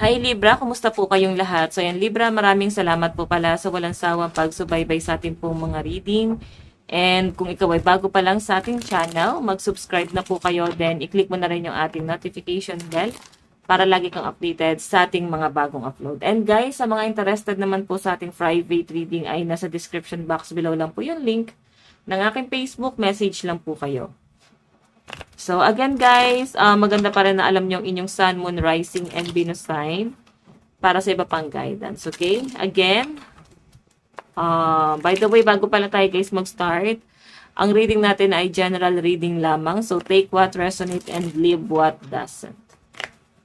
Hi Libra, kumusta po kayong lahat? So yan Libra, maraming salamat po pala sa walang sawang pagsubaybay sa ating pong mga reading. And kung ikaw ay bago pa lang sa ating channel, mag-subscribe na po kayo. Then i-click mo na rin yung ating notification bell para lagi kang updated sa ating mga bagong upload. And guys, sa mga interested naman po sa ating private reading ay nasa description box below lang po yung link ng aking Facebook. Message lang po kayo. So, again guys, maganda pa rin na alam nyo ang inyong Sun, Moon, Rising, and Venus sign para sa iba pang guidance, okay? Again, by the way, bago pala tayo guys mag-start, ang reading natin ay general reading lamang. So, take what resonate and leave what doesn't.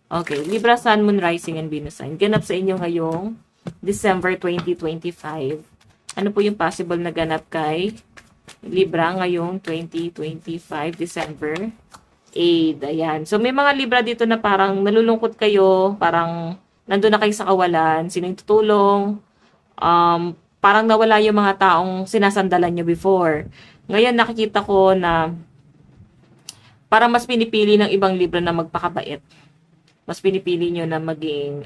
Okay, Libra, Sun, Moon, Rising, and Venus sign. Ganap sa inyo ngayong December 2025. Ano po yung possible na ganap kay Libra ngayong 2025, December 8. Ayan. So, may mga Libra dito na parang nalulungkot kayo, parang nandun na kayo sa kawalan, sino yung tutulong, parang nawala yung mga taong sinasandalan nyo before. Ngayon, nakikita ko na parang mas pinipili ng ibang Libra na magpakabait. Mas pinipili nyo na maging,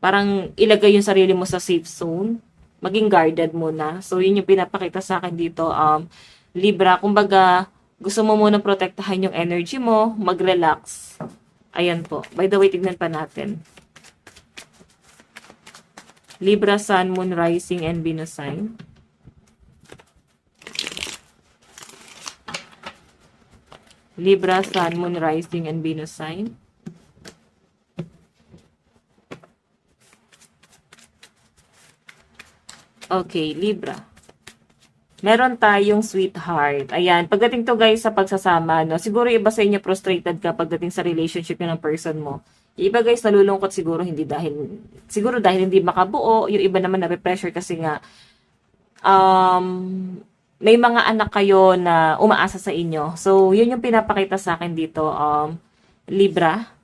parang ilagay yung sarili mo sa safe zone, maging guarded muna. So, yun yung pinapakita sa akin dito. Libra, kumbaga, gusto mo muna protektahan yung energy mo, mag-relax. Ayan po. By the way, tignan pa natin. Libra, Sun, Moon, Rising, and Venus sign. Libra, Sun, Moon, Rising, and Venus sign. Okay, Libra. Meron tayong sweetheart. Ayan, pagdating to guys sa pagsasama, no, siguro iba sa inyo frustrated ka pagdating sa relationship nyo ng person mo. Yung iba guys nalulungkot siguro dahil hindi makabuo, yung iba naman na-pressure kasi nga may mga anak kayo na umaasa sa inyo. So, yun yung pinapakita sa akin dito, Libra.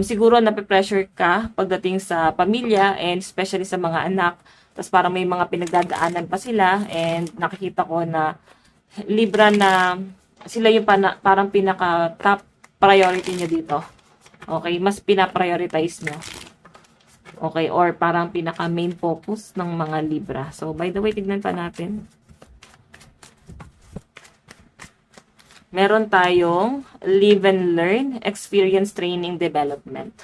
Siguro nape-pressure ka pagdating sa pamilya and especially sa mga anak. Tapos parang may mga pinagdadaanan pa sila and nakikita ko na Libra na sila yung parang pinaka-top priority nyo dito. Okay, mas pinaprioritize nyo. Okay, or parang pinaka-main focus ng mga Libra. So, by the way, tignan pa natin. Meron tayong live and learn, experience, training, development.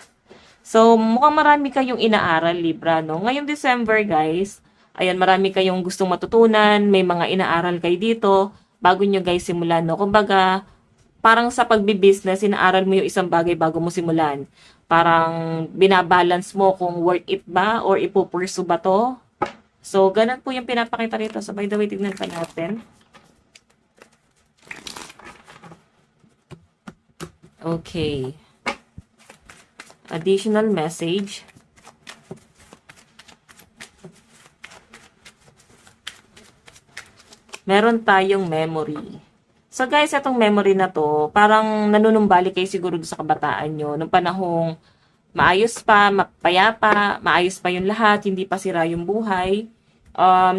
So, mukhang marami kayong inaaral, Libra, no? Ngayong December, guys, ayan, marami kayong gustong matutunan, may mga inaaral kayo dito, bago nyo, guys, simulan, no? Kumbaga, parang sa pagbi-business, inaaral mo yung isang bagay bago mo simulan. Parang binabalance mo kung worth it ba or ipupursu ba to. So, ganun po yung pinapakita rito. So, by the way, tignan pa natin. Okay. Additional message. Meron tayong memory. So guys, itong memory na to, parang nanunumbalik kayo siguro sa kabataan nyo. Nung panahong maayos pa, mapayapa, maayos pa yung lahat, hindi pa sira yung buhay.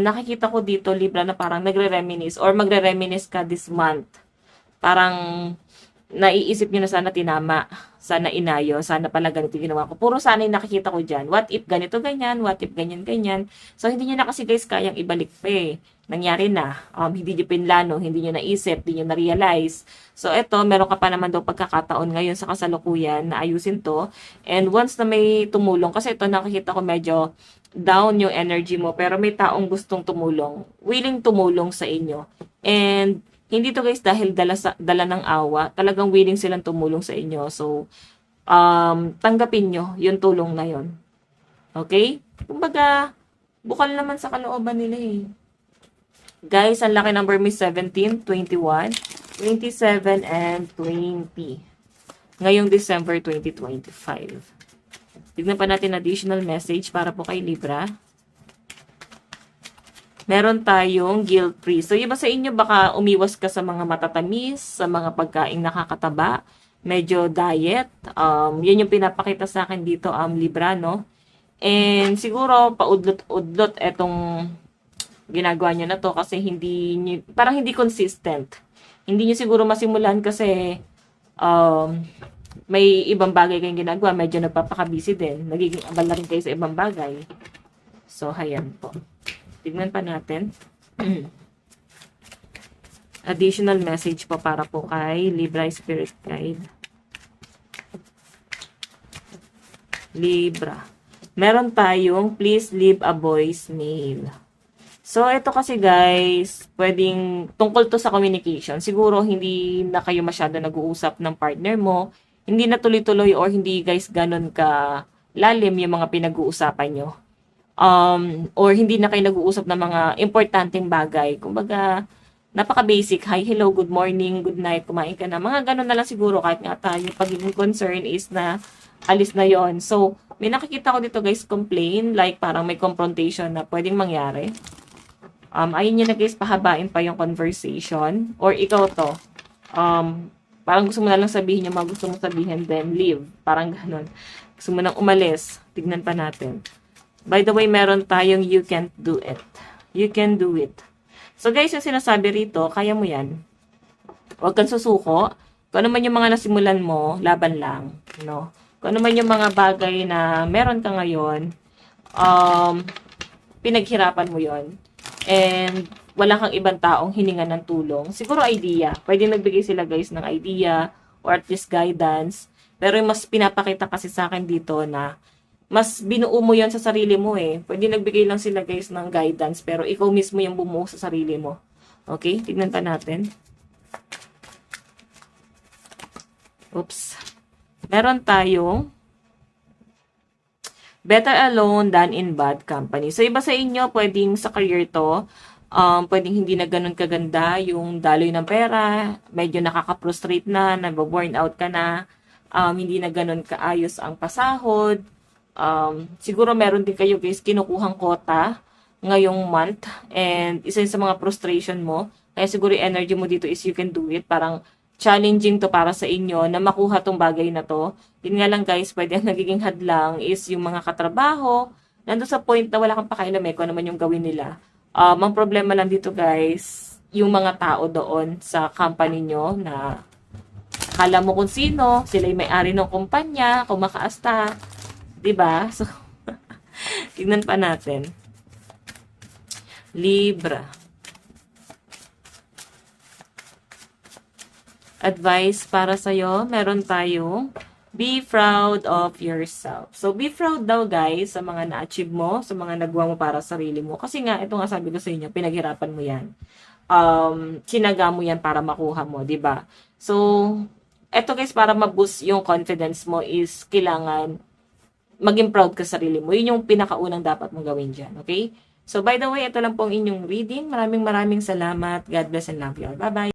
Nakikita ko dito, Libra, na parang nagre-reminisce or magre-reminisce ka this month. Parang naiisip nyo na sana tinama, sana inayo, sana pala ganito ginawa ko. Puro sana yung nakikita ko dyan. What if ganito ganyan, what if ganyan ganyan. So, hindi nyo na kasi guys kayang ibalik pa eh. Nangyari na. Hindi nyo pinlano, hindi nyo naisip, hindi nyo na-realize. So, eto, meron ka pa naman daw pagkakataon ngayon sa kasalukuyan na ayusin to. And once na may tumulong, kasi ito nakikita ko medyo down yung energy mo, pero may taong gustong tumulong, willing tumulong sa inyo. And hindi to guys dahil dala ng awa, talagang willing silang tumulong sa inyo. So, tanggapin nyo yung tulong na yon. Okay? Kumbaga, bukal naman sa kalooban nila eh. Guys, ang laki number mo 17, 21, 27, and 20. Ngayong December 2025. Tignan pa natin additional message para po kay Libra. Meron tayong guilt-free. So, iba sa inyo, baka umiwas ka sa mga matatamis, sa mga pagkaing nakakataba, medyo diet. Yun yung pinapakita sa akin dito, Libra, no? And siguro, paudlot-udlot etong ginagawa nyo na to kasi parang hindi consistent. Hindi nyo siguro masimulan kasi may ibang bagay kayong ginagawa, medyo nagpapaka-busy din. Nagiging abala rin kayo sa ibang bagay. So, ayan po. Tignan pa natin. Additional message po para po kay Libra Spirit Guide. Libra. Meron tayong please leave a voicemail. So, ito kasi guys, pwedeng tungkol to sa communication. Siguro hindi na kayo masyado nag-uusap ng partner mo. Hindi na tuloy-tuloy or hindi guys ganun ka lalim yung mga pinag-uusapan nyo. Or hindi na kayo nag-uusap ng mga importanteng bagay. Kumbaga, napaka-basic. Hi, hello, good morning, good night, kumain ka na. Mga ganun na lang siguro kahit nga tayo. Pagiging concern is na alis na yon. So, may nakikita ko dito guys, complain. Like, parang may confrontation na pwedeng mangyari. Ayun nyo na guys, pahabain pa yung conversation. Or ikaw to. Parang gusto mo na lang sabihin yung mga gusto mo sabihin, then leave. Parang ganun. Gusto mo nang umalis. Tignan pa natin. By the way, meron tayong you can't do it. You can do it. So guys, yung sinasabi rito, kaya mo yan. Huwag kang susuko. Kung ano man yung mga nasimulan mo, laban lang. No? Kung ano man yung mga bagay na meron ka ngayon, pinaghirapan mo yon. And wala kang ibang taong hiningan ng tulong. Siguro idea. Pwede nagbigay sila guys ng idea or at least guidance. Pero yung mas pinapakita kasi sa akin dito na mas binuo mo yan sa sarili mo eh. Pwede nagbigay lang sila guys ng guidance, pero ikaw mismo yung bumuo sa sarili mo. Okay? Tignan pa natin. Oops. Meron tayong better alone than in bad company. So, iba sa inyo, pwedeng sa career to, pwedeng hindi na ganun kaganda yung daloy ng pera, medyo nakaka-frustrate na, nag-burn out ka na, hindi na ganun kaayos ang pasahod. Siguro meron din kayo guys kinukuhang quota ngayong month and isa sa mga frustration mo. Kaya siguro yung energy mo dito is you can do it. Parang challenging to para sa inyo na makuha tong bagay na to. Yun nga lang guys, pwede ang nagiging hadlang is yung mga katrabaho. Nandun sa point na wala kang pakialam kung ano man yung gawin nila. Ang problema lang dito guys, yung mga tao doon sa company nyo na kala mo kung sino, sila yung may-ari ng kumpanya, kung makaasta. Diba? So, tignan pa natin. Libra. Advice para sa'yo, meron tayong be proud of yourself. So, be proud daw guys sa mga na-achieve mo, sa mga nagawa mo para sa sarili mo. Kasi nga, ito nga sabi ko sa inyo, pinaghirapan mo yan. Sinaga mo yan para makuha mo, diba? So, eto guys, para ma-boost yung confidence mo is kailangan maging proud ka sa sarili mo. Yun yung pinakaunang dapat mong gawin dyan. Okay? So, by the way, ito lang pong inyong reading. Maraming salamat. God bless and love you all. Bye-bye.